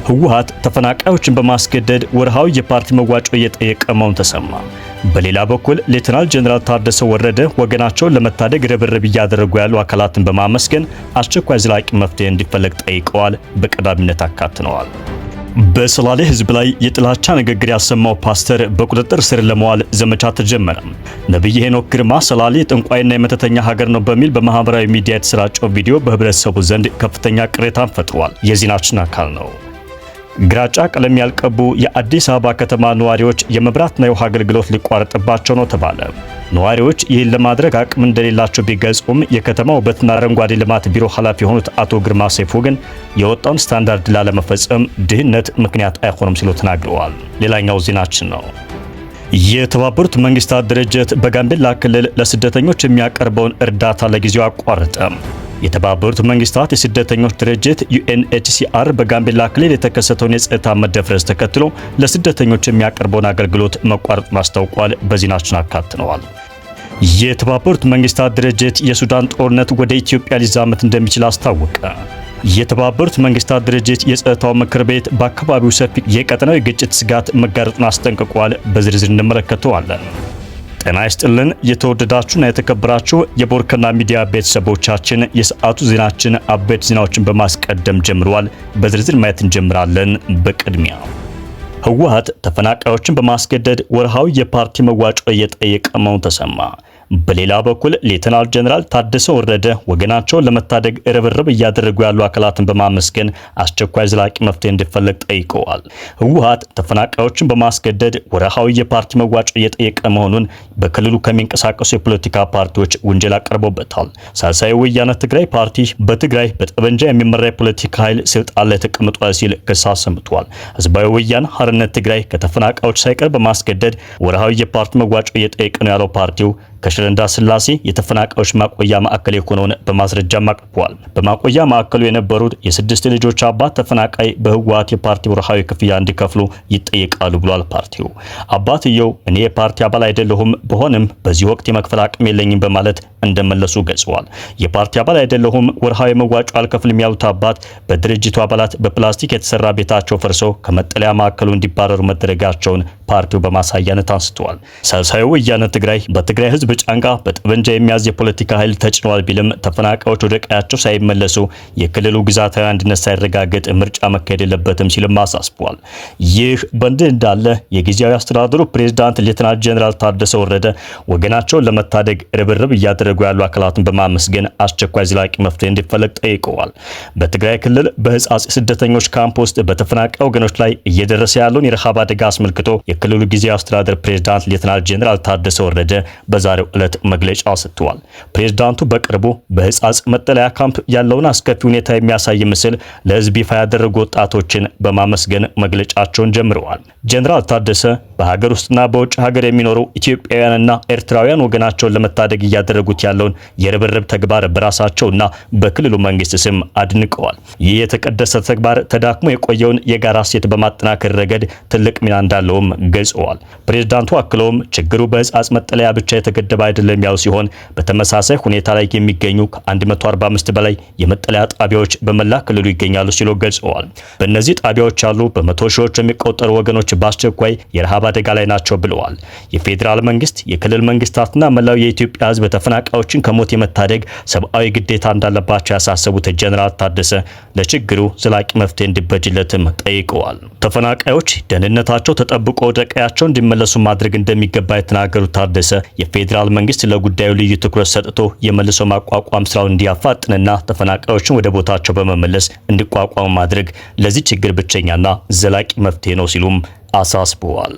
ህወሓት ተፈናቃዮችን በማስገደድ ወርሃዊ የፓርቲ መዋጮ እየጠየቀ መሆኑ ተሰማ። በሌላ በኩል ሌተናል ጀነራል ታደሰ ወረደ ወገናቸውን ለመታደግ ርብርብ እያደረጉ ያሉ አካላትን በማመስገን አስቸኳይ ዘላቂ መፍትሄ እንዲፈለግ ጠይቀዋል። በቀዳሚነት አካትነዋል። በሰላሌ ህዝብ ላይ የጥላቻ ንግግር ያሰማው ፓስተር በቁጥጥር ስር ለመዋል ዘመቻ ተጀመረ። ነብይ ሄኖክ ግርማ ሰላሌ ጥንቋይና የመተተኛ ሀገር ነው በሚል በማህበራዊ ሚዲያ የተሰራጨው ቪዲዮ በህብረተሰቡ ዘንድ ከፍተኛ ቅሬታን ፈጥሯል። የዜናችን አካል ነው። ግራጫ ቀለም ያልቀቡ የአዲስ አበባ ከተማ ነዋሪዎች የመብራትና የውሃ አገልግሎት ሊቋረጥባቸው ነው ተባለ። ነዋሪዎች ይህን ለማድረግ አቅም እንደሌላቸው ቢገልጹም የከተማ ውበትና አረንጓዴ ልማት ቢሮ ኃላፊ የሆኑት አቶ ግርማ ሰይፉ ግን የወጣውን ስታንዳርድ ላለመፈጸም ድህነት ምክንያት አይሆንም ሲሉ ተናግረዋል። ሌላኛው ዜናችን ነው። የተባበሩት መንግስታት ድርጅት በጋምቤላ ክልል ለስደተኞች የሚያቀርበውን እርዳታ ለጊዜው አቋረጠ። የተባበሩት መንግስታት የስደተኞች ድርጅት UNHCR በጋምቤላ ክልል የተከሰተውን የጸጥታ መደፍረስ ተከትሎ ለስደተኞች የሚያቀርበውን አገልግሎት መቋረጡን አስታውቋል። በዜናችን አካትነዋል። የተባበሩት መንግስታት ድርጅት የሱዳን ጦርነት ወደ ኢትዮጵያ ሊዛመት እንደሚችል አስታወቀ። የተባበሩት መንግስታት ድርጅት የጸጥታው ምክር ቤት በአካባቢው ሰፊ የቀጠናዊ ግጭት ስጋት መጋረጡን አስጠንቅቋል። በዝርዝር እንመለከተዋለን። ጤና ይስጥልን የተወደዳችሁና የተከበራችሁ የቦርከና ሚዲያ ቤተሰቦቻችን የሰዓቱ ዜናችን አበይት ዜናዎችን በማስቀደም ጀምሯል። በዝርዝር ማየት እንጀምራለን። በቅድሚያ ህወሓት ተፈናቃዮችን በማስገደድ ወርሃዊ የፓርቲ መዋጮ እየጠየቀ መሆኑ ተሰማ። በሌላ በኩል ሌተናል ጀነራል ታደሰ ወረደ ወገናቸውን ለመታደግ ርብርብ እያደረጉ ያሉ አካላትን በማመስገን አስቸኳይ ዘላቂ መፍትሄ እንዲፈለግ ጠይቀዋል። ህወሓት ተፈናቃዮችን በማስገደድ ወርሃዊ የፓርቲ መዋጮ እየጠየቀ መሆኑን በክልሉ ከሚንቀሳቀሱ የፖለቲካ ፓርቲዎች ውንጀላ ቀርቦበታል። ሳልሳዊ ወያነ ትግራይ ፓርቲ በትግራይ በጠበንጃ የሚመራ የፖለቲካ ኃይል ስልጣን ላይ ተቀምጧል ሲል ክስ አሰምቷል። ህዝባዊ ወያነ ሓርነት ትግራይ ከተፈናቃዮች ሳይቀር በማስገደድ ወርሃዊ የፓርቲ መዋጮ እየጠየቀ ነው ያለው ፓርቲው ከሽረንዳ ስላሴ የተፈናቃዮች ማቆያ ማዕከል የሆነውን በማስረጃ አቅርቧል። በማቆያ ማዕከሉ የነበሩት የስድስት ልጆች አባት ተፈናቃይ በህወሓት የፓርቲ ወርሃዊ ክፍያ እንዲከፍሉ ይጠየቃሉ ብሏል። ፓርቲው አባትየው እኔ የፓርቲ አባል አይደለሁም፣ በሆነም በዚህ ወቅት የመክፈል አቅም የለኝም በማለት እንደመለሱ ገልጸዋል። የፓርቲ አባል አይደለሁም፣ ወርሃዊ መዋጮ አልከፍልም ያሉት አባት በድርጅቱ አባላት በፕላስቲክ የተሰራ ቤታቸው ፈርሶ ከመጠለያ ማዕከሉ እንዲባረሩ መደረጋቸውን ፓርቲው በማሳያነት አንስተዋል። ሳልሳዊ ወያነ ትግራይ በትግራይ ህዝብ ጫንቃ በጠበንጃ የሚያዝ የፖለቲካ ኃይል ተጭኗል ቢልም ተፈናቃዮች ወደ ቀያቸው ሳይመለሱ የክልሉ ግዛታዊ አንድነት ሳይረጋገጥ ምርጫ መካሄድ የለበትም ሲልም አሳስቧል። ይህ በእንዲህ እንዳለ የጊዜያዊ አስተዳደሩ ፕሬዝዳንት ሌተናል ጀነራል ታደሰ ወረደ ወገናቸውን ለመታደግ ርብርብ እያደረጉ ያሉ አካላትን በማመስገን አስቸኳይ ዘላቂ መፍትሄ እንዲፈለግ ጠይቀዋል። በትግራይ ክልል በህጻጽ ስደተኞች ካምፕ ውስጥ በተፈናቃይ ወገኖች ላይ እየደረሰ ያለውን የረሃብ አደጋ አስመልክቶ የክልሉ ጊዜያዊ አስተዳደር ፕሬዝዳንት ሌተናል ጀነራል ታደሰ ወረደ በዛሬው ዕለት መግለጫ ሰጥተዋል። ፕሬዝዳንቱ በቅርቡ በህጻጽ መጠለያ ካምፕ ያለውን አስከፊ ሁኔታ የሚያሳይ ምስል ለህዝብ ይፋ ያደረጉ ወጣቶችን በማመስገን መግለጫቸውን ጀምረዋል። ጀነራል ታደሰ በሀገር ውስጥና በውጭ ሀገር የሚኖሩ ኢትዮጵያውያንና ኤርትራውያን ወገናቸውን ለመታደግ እያደረጉት ያለውን የርብርብ ተግባር በራሳቸውና በክልሉ መንግስት ስም አድንቀዋል። ይህ የተቀደሰ ተግባር ተዳክሞ የቆየውን የጋራ እሴት በማጠናከር ረገድ ትልቅ ሚና እንዳለውም ገልጸዋል። ፕሬዝዳንቱ አክለውም ችግሩ በህጻጽ መጠለያ ብቻ የተገደበ አይደለም ያሉ ሲሆን በተመሳሳይ ሁኔታ ላይ የሚገኙ ከ145 በላይ የመጠለያ ጣቢያዎች በመላ ክልሉ ይገኛሉ ሲሉ ገልጸዋል። በእነዚህ ጣቢያዎች ያሉ በመቶ ሺዎች የሚቆጠሩ ወገኖች በአስቸኳይ የረሃብ አደጋ ላይ ናቸው ብለዋል። የፌዴራል መንግስት፣ የክልል መንግስታትና መላው የኢትዮጵያ ህዝብ ተፈናቃዮችን ከሞት የመታደግ ሰብአዊ ግዴታ እንዳለባቸው ያሳሰቡት ጀነራል ታደሰ ለችግሩ ዘላቂ መፍትሄ እንዲበጅለትም ጠይቀዋል። ተፈናቃዮች ደህንነታቸው ተጠብቆ ወደ ቀያቸው እንዲመለሱ ማድረግ እንደሚገባ የተናገሩት ታደሰ የፌዴራል መንግስት ለጉዳዩ ልዩ ትኩረት ሰጥቶ የመልሶ ማቋቋም ስራውን እንዲያፋጥንና ተፈናቃዮችን ወደ ቦታቸው በመመለስ እንዲቋቋሙ ማድረግ ለዚህ ችግር ብቸኛና ዘላቂ መፍትሄ ነው ሲሉም አሳስበዋል።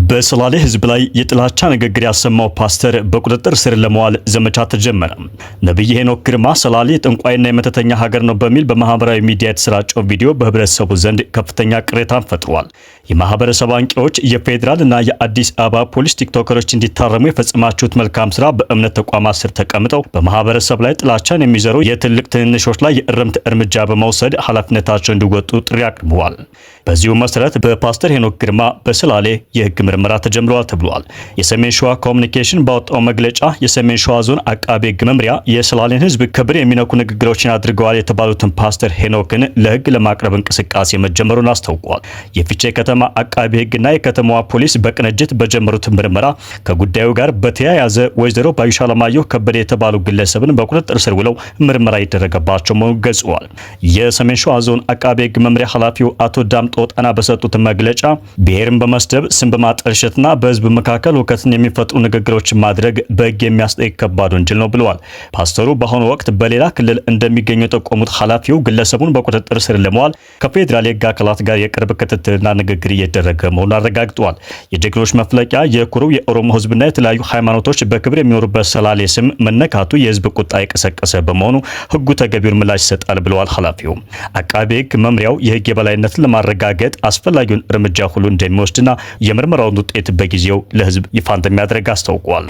በሰላሌ ህዝብ ላይ የጥላቻ ንግግር ያሰማው ፓስተር በቁጥጥር ስር ለመዋል ዘመቻ ተጀመረ። ነብይ ሄኖክ ግርማ ሰላሌ ጥንቋይና የመተተኛ ሀገር ነው በሚል በማህበራዊ ሚዲያ የተሰራጨው ቪዲዮ በህብረተሰቡ ዘንድ ከፍተኛ ቅሬታን ፈጥሯል። የማህበረሰብ አንቂዎች የፌዴራልና የአዲስ አበባ ፖሊስ ቲክቶከሮች እንዲታረሙ የፈጸማችሁት መልካም ስራ በእምነት ተቋማት ስር ተቀምጠው በማህበረሰብ ላይ ጥላቻን የሚዘሩ የትልቅ ትንንሾች ላይ የእርምት እርምጃ በመውሰድ ኃላፊነታቸውን እንዲወጡ ጥሪ አቅርበዋል። በዚሁ መሰረት በፓስተር ሄኖክ ግርማ በሰላሌ የህግ ምርመራ ተጀምሯል ተብሏል። የሰሜን ሸዋ ኮሙኒኬሽን ባወጣው መግለጫ የሰሜን ሸዋ ዞን አቃቤ ሕግ መምሪያ የሰላሌን ህዝብ ክብር የሚነኩ ንግግሮችን አድርገዋል የተባሉትን ፓስተር ሄኖክን ለህግ ለማቅረብ እንቅስቃሴ መጀመሩን አስታውቋል። የፊቼ ከተማ አቃቤ ሕግና የከተማዋ ፖሊስ በቅንጅት በጀመሩት ምርመራ ከጉዳዩ ጋር በተያያዘ ወይዘሮ ባዩሽ አለማየሁ ከበደ የተባሉ ግለሰብን በቁጥጥር ስር ውለው ምርመራ ይደረገባቸው መሆኑን ገልጸዋል። የሰሜን ሸዋ ዞን አቃቤ ሕግ መምሪያ ኃላፊው አቶ ዳምጦ ጠና በሰጡት መግለጫ ብሔርን በመስደብ ስም በማጠልሸትና በህዝብ መካከል ሁከትን የሚፈጥሩ ንግግሮችን ማድረግ በህግ የሚያስጠይቅ ከባድ ወንጀል ነው ብለዋል። ፓስተሩ በአሁኑ ወቅት በሌላ ክልል እንደሚገኙ የጠቆሙት ኃላፊው ግለሰቡን በቁጥጥር ስር ለመዋል ከፌዴራል የህግ አካላት ጋር የቅርብ ክትትልና ንግግር እየተደረገ መሆኑን አረጋግጠዋል። የጀግኖች መፍለቂያ የኩሩ የኦሮሞ ህዝብና የተለያዩ ሃይማኖቶች በክብር የሚኖሩበት ሰላሌ ስም መነካቱ የህዝብ ቁጣ የቀሰቀሰ በመሆኑ ህጉ ተገቢውን ምላሽ ይሰጣል ብለዋል ኃላፊው። አቃቤ ሕግ መምሪያው የህግ የበላይነትን ለማረጋገጥ አስፈላጊውን እርምጃ ሁሉ እንደሚወስድና የምርመራውን ውጤት በጊዜው ለህዝብ ይፋ እንደሚያደርግ አስታውቋል።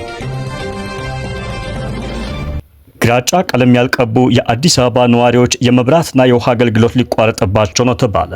ግራጫ ቀለም ያልቀቡ የአዲስ አበባ ነዋሪዎች የመብራትና የውሃ አገልግሎት ሊቋረጥባቸው ነው ተባለ።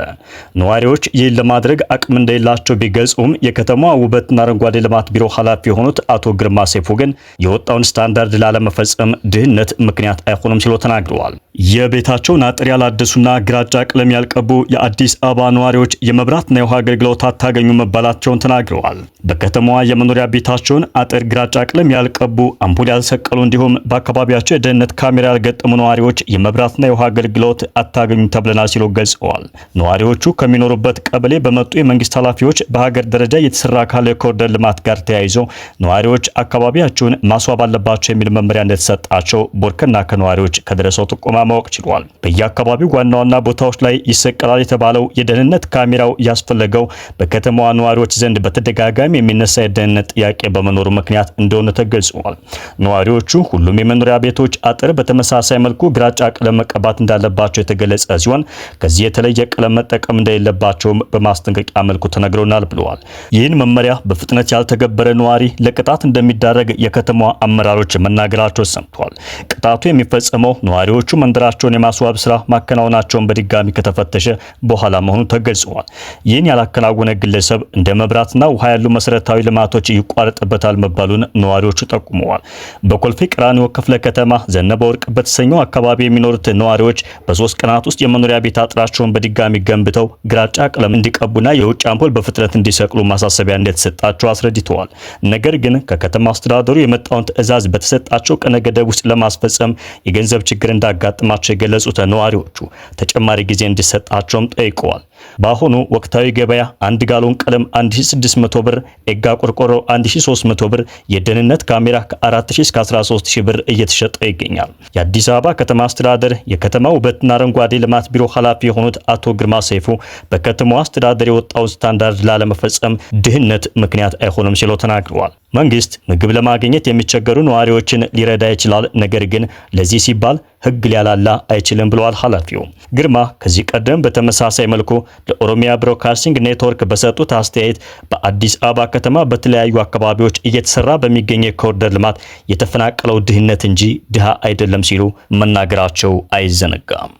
ነዋሪዎች ይህን ለማድረግ አቅም እንደሌላቸው ቢገልጹም የከተማዋ ውበትና አረንጓዴ ልማት ቢሮ ኃላፊ የሆኑት አቶ ግርማ ሰይፉ ግን የወጣውን ስታንዳርድ ላለመፈጸም ድህነት ምክንያት አይሆንም ሲሉ ተናግረዋል። የቤታቸውን አጥር ያላደሱና ግራጫ ቀለም ያልቀቡ የአዲስ አበባ ነዋሪዎች የመብራትና የውሃ አገልግሎት አታገኙ መባላቸውን ተናግረዋል። በከተማዋ የመኖሪያ ቤታቸውን አጥር ግራጫ ቀለም ያልቀቡ፣ አምፖል ያልሰቀሉ እንዲሁም በአካባቢያቸው የደህንነት ካሜራ ያልገጠሙ ነዋሪዎች የመብራትና የውሃ አገልግሎት አታገኙ ተብለናል ሲሉ ገልጸዋል። ነዋሪዎቹ ከሚኖሩበት ቀበሌ በመጡ የመንግስት ኃላፊዎች በሀገር ደረጃ እየተሰራ ካለ የኮሪደር ልማት ጋር ተያይዞ ነዋሪዎች አካባቢያቸውን ማስዋብ አለባቸው የሚል መመሪያ እንደተሰጣቸው ቦርከና ከነዋሪዎች ከደረሰው ጥቆማ ማወቅ ችሏል። በየአካባቢው ዋና ዋና ቦታዎች ላይ ይሰቀላል የተባለው የደህንነት ካሜራው ያስፈለገው በከተማዋ ነዋሪዎች ዘንድ በተደጋጋሚ የሚነሳ የደህንነት ጥያቄ በመኖሩ ምክንያት እንደሆነ ተገልጿል። ነዋሪዎቹ ሁሉም የመኖሪያ ቤቶች አጥር በተመሳሳይ መልኩ ግራጫ ቀለም መቀባት እንዳለባቸው የተገለጸ ሲሆን ከዚህ የተለየ ቀለም መጠቀም እንደሌለባቸውም በማስጠንቀቂያ መልኩ ተነግሮናል ብለዋል። ይህን መመሪያ በፍጥነት ያልተገበረ ነዋሪ ለቅጣት እንደሚዳረግ የከተማዋ አመራሮች መናገራቸው ሰምቷል። ቅጣቱ የሚፈጸመው ነዋሪዎቹ መንደራቸውን የማስዋብ ስራ ማከናወናቸውን በድጋሚ ከተፈተሸ በኋላ መሆኑ ተገልጿል። ይህን ያላከናወነ ግለሰብ እንደ መብራትና ውሃ ያሉ መሰረታዊ ልማቶች ይቋረጥበታል መባሉን ነዋሪዎቹ ጠቁመዋል። በኮልፌ ቀራኒዮ ክፍለ ከተማ ዘነበ ወርቅ በተሰኘው አካባቢ የሚኖሩት ነዋሪዎች በ3 ቀናት ውስጥ የመኖሪያ ቤት አጥራቸውን በድጋሚ ገንብተው ግራጫ ቀለም እንዲቀቡና የውጭ አምፖል በፍጥነት እንዲሰቅሉ ማሳሰቢያ እንደተሰጣቸው አስረድተዋል። ነገር ግን ከከተማ አስተዳደሩ የመጣውን ትዕዛዝ በተሰጣቸው ቀነ ገደብ ውስጥ ለማስፈጸም የገንዘብ ችግር እንዳጋጠማቸው የገለጹት ነዋሪዎቹ ተጨማሪ ጊዜ እንዲሰጣቸውም ጠይቀዋል። በአሁኑ ወቅታዊ ገበያ 1 ጋሎን ቀለም 1600 ብር፣ ኤጋ ቆርቆሮ 1300 ብር፣ የደህንነት ካሜራ ከ4000 እስከ 13000 ብር እየተሸጠ ይገኛል። የአዲስ አበባ ከተማ አስተዳደር የከተማ ውበትና አረንጓዴ ልማት ቢሮ ኃላፊ የሆኑት አቶ ግርማ ሰይፉ በከተማው አስተዳደር የወጣውን ስታንዳርድ ላለመፈጸም ድህነት ምክንያት አይሆንም ሲሉ ተናግረዋል። መንግስት ምግብ ለማግኘት የሚቸገሩ ነዋሪዎችን ሊረዳ ይችላል፣ ነገር ግን ለዚህ ሲባል ህግ ሊያላላ አይችልም ብለዋል ኃላፊው። ግርማ ከዚህ ቀደም በተመሳሳይ መልኩ ለኦሮሚያ ብሮድካስቲንግ ኔትወርክ በሰጡት አስተያየት በአዲስ አበባ ከተማ በተለያዩ አካባቢዎች እየተሰራ በሚገኝ የኮሪደር ልማት የተፈናቀለው ድህነት እንጂ ድሃ አይደለም ሲሉ መናገራቸው አይዘነጋም።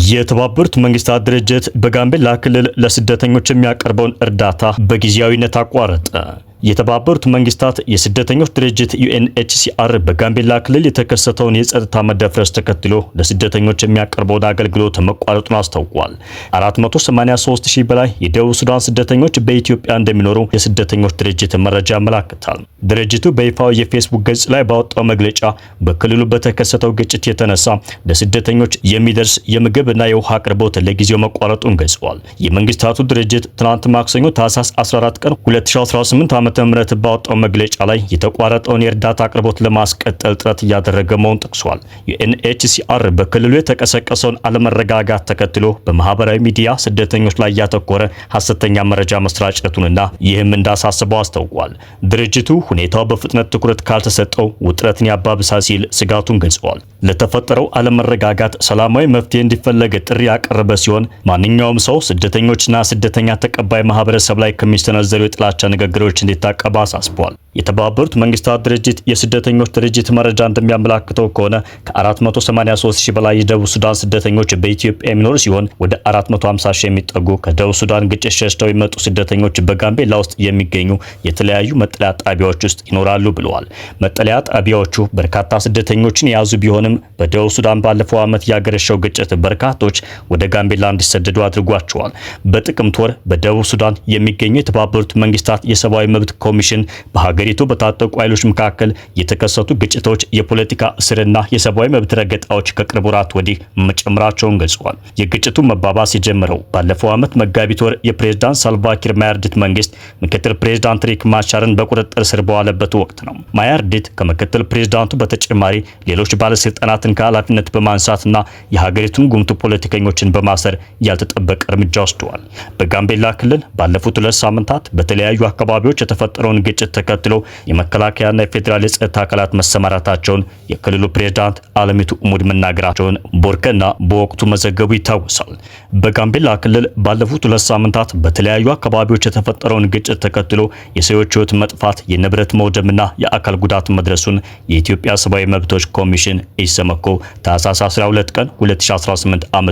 የተባበሩት መንግስታት ድርጅት በጋምቤላ ክልል ለስደተኞች የሚያቀርበውን እርዳታ በጊዜያዊነት አቋረጠ። የተባበሩት መንግስታት የስደተኞች ድርጅት ዩኤንኤችሲአር በጋምቤላ ክልል የተከሰተውን የጸጥታ መደፍረስ ተከትሎ ለስደተኞች የሚያቀርበውን አገልግሎት መቋረጡን አስታውቋል። 483,000 በላይ የደቡብ ሱዳን ስደተኞች በኢትዮጵያ እንደሚኖሩ የስደተኞች ድርጅት መረጃ ያመለክታል። ድርጅቱ በይፋው የፌስቡክ ገጽ ላይ ባወጣው መግለጫ በክልሉ በተከሰተው ግጭት የተነሳ ለስደተኞች የሚደርስ የምግብና የውሃ አቅርቦት ለጊዜው መቋረጡን ገልጿል። የመንግስታቱ ድርጅት ትናንት ማክሰኞ ታህሳስ 14 ቀን 2018 ዓ.ም ባወጣው መግለጫ ላይ የተቋረጠውን የእርዳታ አቅርቦት ለማስቀጠል ጥረት እያደረገ መሆኑን ጠቅሷል። ዩኤንኤችሲአር በክልሉ የተቀሰቀሰውን አለመረጋጋት ተከትሎ በማህበራዊ ሚዲያ ስደተኞች ላይ ያተኮረ ሐሰተኛ መረጃ መስራጨቱንና ይህም እንዳሳስበው አስታውቋል። ድርጅቱ ሁኔታው በፍጥነት ትኩረት ካልተሰጠው ውጥረትን ያባብሳል ሲል ስጋቱን ገልጿል። ለተፈጠረው አለመረጋጋት ሰላማዊ መፍትሄ እንዲፈለግ ጥሪ ያቀረበ ሲሆን ማንኛውም ሰው ስደተኞችና ስደተኛ ተቀባይ ማህበረሰብ ላይ ከሚስተነዘሩ የጥላቻ ንግግሮች እንዲታቀብ አሳስቧል። የተባበሩት መንግስታት ድርጅት የስደተኞች ድርጅት መረጃ እንደሚያመላክተው ከሆነ ከ483 ሺህ በላይ የደቡብ ሱዳን ስደተኞች በኢትዮጵያ የሚኖሩ ሲሆን ወደ 450 ሺህ የሚጠጉ ከደቡብ ሱዳን ግጭት ሸሽተው የመጡ ስደተኞች በጋምቤላ ውስጥ የሚገኙ የተለያዩ መጠለያ ጣቢያዎች ውስጥ ይኖራሉ ብለዋል። መጠለያ ጣቢያዎቹ በርካታ ስደተኞችን የያዙ ቢሆንም በደቡብ ሱዳን ባለፈው ዓመት ያገረሸው ግጭት በርካቶች ወደ ጋምቤላ እንዲሰደዱ አድርጓቸዋል። በጥቅምት ወር በደቡብ ሱዳን የሚገኘው የተባበሩት መንግስታት የሰብአዊ መብት ኮሚሽን በሀገሪቱ በታጠቁ ኃይሎች መካከል የተከሰቱ ግጭቶች፣ የፖለቲካ እስርና የሰብአዊ መብት ረገጣዎች ከቅርብ ወራት ወዲህ መጨመራቸውን ገልጸዋል። የግጭቱ መባባስ የጀመረው ባለፈው ዓመት መጋቢት ወር የፕሬዝዳንት ሳልቫኪር ማያርዲት መንግስት ምክትል ፕሬዝዳንት ሪክ ማቻርን በቁጥጥር ስር በዋለበት ወቅት ነው። ማያርዲት ከምክትል ፕሬዝዳንቱ በተጨማሪ ሌሎች ባለስልጣናትን ከኃላፊነት በማንሳትና የሀገሪቱን ጉምቱ ፖለቲከኞችን በማሰር ያልተጠበቀ እርምጃ ወስደዋል። በጋምቤላ ክልል ባለፉት 2 ሳምንታት በተለያዩ አካባቢዎች የተፈጠረውን ግጭት ተከትሎ የመከላከያና የፌዴራል የጸጥታ አካላት መሰማራታቸውን የክልሉ ፕሬዝዳንት አለሚቱ ኡሙድ መናገራቸውን ቦርከና በወቅቱ መዘገቡ ይታወሳል። በጋምቤላ ክልል ባለፉት 2 ሳምንታት በተለያዩ አካባቢዎች የተፈጠረውን ግጭት ተከትሎ የሰዎች ሕይወት መጥፋት፣ የንብረት መውደምና የአካል ጉዳት መድረሱን የኢትዮጵያ ሰብአዊ መብቶች ኮሚሽን ኢሰመኮ ታህሳስ 12 ቀን 2018 ዓ.ም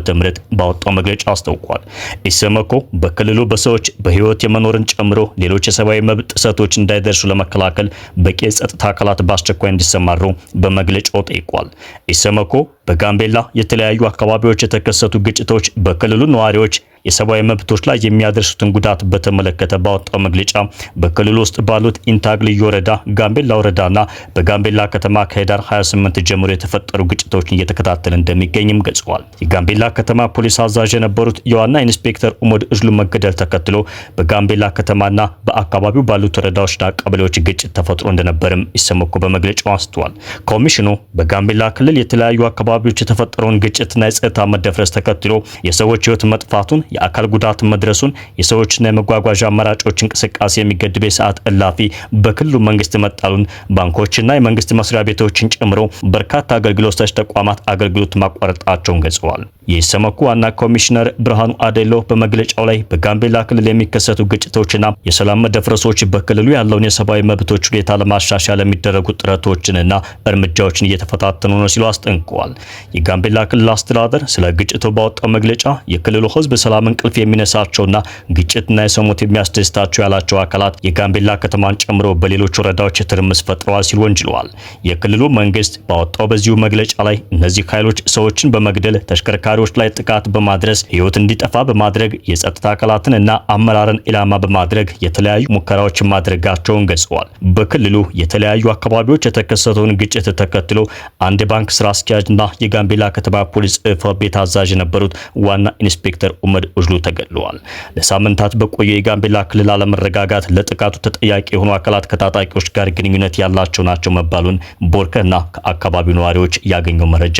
ባወጣው መግለጫ አስታውቋል። ኢሰመኮ በክልሉ በሰዎች በሕይወት የመኖርን ጨምሮ ሌሎች የሰብአዊ መብት ጥሰቶች እንዳይደርሱ ለመከላከል በቂ የጸጥታ አካላት በአስቸኳይ እንዲሰማሩ በመግለጫው ጠይቋል። ኢሰመኮ በጋምቤላ የተለያዩ አካባቢዎች የተከሰቱ ግጭቶች በክልሉ ነዋሪዎች የሰብአዊ መብቶች ላይ የሚያደርሱትን ጉዳት በተመለከተ ባወጣው መግለጫ በክልሉ ውስጥ ባሉት ኢንታግ ልዩ ወረዳ፣ ጋምቤላ ወረዳና በጋምቤላ ከተማ ከህዳር 28 ጀምሮ የተፈጠሩ ግጭቶችን እየተከታተለ እንደሚገኝም ገልጸዋል። የጋምቤላ ከተማ ፖሊስ አዛዥ የነበሩት የዋና ኢንስፔክተር ኡሙድ እጅሉ መገደል ተከትሎ በጋምቤላ ከተማና በአካባቢው ባሉት ወረዳዎችና ቀበሌዎች ግጭት ተፈጥሮ እንደነበርም ኢሰመኮ በመግለጫው አስቷል። ኮሚሽኑ በጋምቤላ ክልል የተለያዩ አካባቢዎች የተፈጠረውን ግጭትና የጸጥታ መደፍረስ ተከትሎ የሰዎች ህይወት መጥፋቱን፣ የአካል ጉዳት መድረሱን፣ የሰዎችና የመጓጓዣ አማራጮች እንቅስቃሴ የሚገድብ የሰዓት እላፊ በክልሉ መንግስት መጣሉን፣ ባንኮችና የመንግስት መስሪያ ቤቶችን ጨምሮ በርካታ አገልግሎት ሰጪ ተቋማት አገልግሎት ማቋረጣቸውን ገልጸዋል። የኢሰመኮ ዋና ኮሚሽነር ብርሃኑ አዴሎ በመግለጫው ላይ በጋምቤላ ክልል የሚከሰቱ ግጭቶችና የሰላም መደፍረሶች በክልሉ ያለውን የሰብአዊ መብቶች ሁኔታ ለማሻሻል የሚደረጉ ጥረቶችንና እርምጃዎችን እየተፈታተኑ ነው ሲሉ አስጠንቅቀዋል። የጋምቤላ ክልል አስተዳደር ስለ ግጭቱ ባወጣው መግለጫ የክልሉ ህዝብ ሰላም እንቅልፍ የሚነሳቸውና ግጭትና የሰሞት የሚያስደስታቸው ያላቸው አካላት የጋምቤላ ከተማን ጨምሮ በሌሎች ወረዳዎች ትርምስ ፈጥረዋል ሲል ወንጅለዋል። የክልሉ መንግስት ባወጣው በዚሁ መግለጫ ላይ እነዚህ ኃይሎች ሰዎችን በመግደል ተሽከርካሪዎች ላይ ጥቃት በማድረስ ህይወት እንዲጠፋ በማድረግ የጸጥታ አካላትን እና አመራርን ኢላማ በማድረግ የተለያዩ ሙከራዎችን ማድረጋቸውን ገልጸዋል። በክልሉ የተለያዩ አካባቢዎች የተከሰተውን ግጭት ተከትሎ አንድ ባንክ ስራ አስኪያጅና የጋምቤላ ከተማ ፖሊስ ጽሕፈት ቤት አዛዥ የነበሩት ዋና ኢንስፔክተር ኡመድ እጅሉ ተገድለዋል። ለሳምንታት በቆየ የጋምቤላ ክልል አለመረጋጋት ለጥቃቱ ተጠያቂ የሆኑ አካላት ከታጣቂዎች ጋር ግንኙነት ያላቸው ናቸው መባሉን ቦርከና ከአካባቢው ነዋሪዎች ያገኘው መረጃ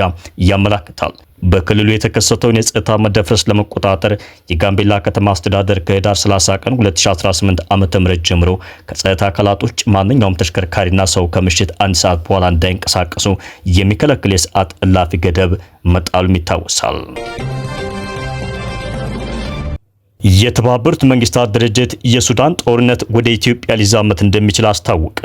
ያመለክታል። በክልሉ የተከሰተውን የጸጥታ መደፍረስ ለመቆጣጠር የጋምቤላ ከተማ አስተዳደር ከህዳር 30 ቀን 2018 ዓ.ም ጀምሮ ከጸጥታ አካላት ውጭ ማንኛውም ተሽከርካሪና ሰው ከምሽት 1 ሰዓት በኋላ እንዳይንቀሳቀሱ የሚከለክል የሰዓት እላፊ ገደብ መጣሉም ይታወሳል። የተባበሩት መንግስታት ድርጅት የሱዳን ጦርነት ወደ ኢትዮጵያ ሊዛመት እንደሚችል አስታወቀ።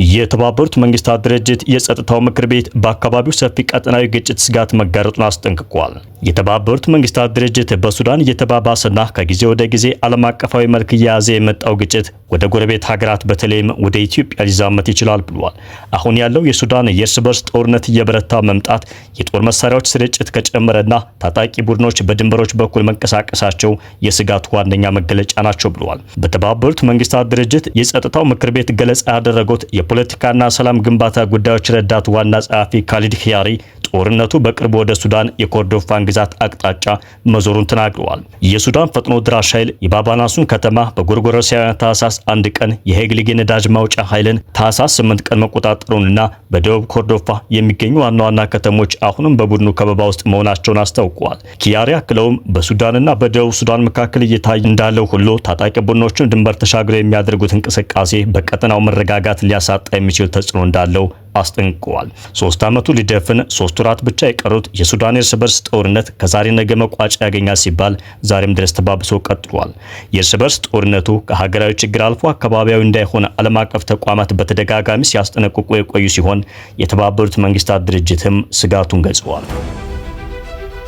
የተባበሩት መንግስታት ድርጅት የጸጥታው ምክር ቤት በአካባቢው ሰፊ ቀጠናዊ ግጭት ስጋት መጋረጡን አስጠንቅቋል። የተባበሩት መንግስታት ድርጅት በሱዳን እየተባባሰና ከጊዜ ወደ ጊዜ ዓለም አቀፋዊ መልክ እየያዘ የመጣው ግጭት ወደ ጎረቤት ሀገራት በተለይም ወደ ኢትዮጵያ ሊዛመት ይችላል ብሏል። አሁን ያለው የሱዳን የእርስ በርስ ጦርነት እየበረታ መምጣት፣ የጦር መሳሪያዎች ስርጭት ከጨመረና ታጣቂ ቡድኖች በድንበሮች በኩል መንቀሳቀሳቸው የስጋቱ ዋነኛ መገለጫ ናቸው ብለዋል። በተባበሩት መንግስታት ድርጅት የጸጥታው ምክር ቤት ገለጻ ያደረጉት የፖለቲካና ሰላም ግንባታ ጉዳዮች ረዳት ዋና ጸሐፊ ካሊድ ኺያሪ ጦርነቱ በቅርቡ ወደ ሱዳን የኮርዶፋን ግዛት አቅጣጫ መዞሩን ተናግረዋል። የሱዳን ፈጥኖ ድራሽ ኃይል የባባናሱን ከተማ በጎርጎሮሳውያን ታህሳስ 1 ቀን የሄግሊግ የነዳጅ ማውጫ ኃይልን ታህሳስ 8 ቀን መቆጣጠሩንና በደቡብ ኮርዶፋ የሚገኙ ዋና ዋና ከተሞች አሁንም በቡድኑ ከበባ ውስጥ መሆናቸውን አስታውቀዋል። ኪያሪ አክለውም በሱዳንና በደቡብ ሱዳን መካከል እየታየ እንዳለው ሁሉ ታጣቂ ቡድኖችን ድንበር ተሻግረው የሚያደርጉት እንቅስቃሴ በቀጠናው መረጋጋት ሊያሳ ሊያሳጣ የሚችል ተጽዕኖ እንዳለው አስጠንቅቀዋል። 3 ዓመቱ ሊደፍን 3 ወራት ብቻ የቀሩት የሱዳን እርስ በርስ ጦርነት ከዛሬ ነገ መቋጫ ያገኛል ሲባል ዛሬም ድረስ ተባብሶ ቀጥሏል። የእርስ በርስ ጦርነቱ ከሀገራዊ ችግር አልፎ አካባቢያዊ እንዳይሆን ዓለም አቀፍ ተቋማት በተደጋጋሚ ሲያስጠነቅቁ የቆዩ ሲሆን የተባበሩት መንግስታት ድርጅትም ስጋቱን ገልጸዋል።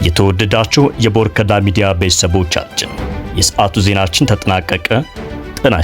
የተወደዳችሁ የቦርከና ሚዲያ ቤተሰቦቻችን የሰዓቱ ዜናችን ተጠናቀቀ። ጤና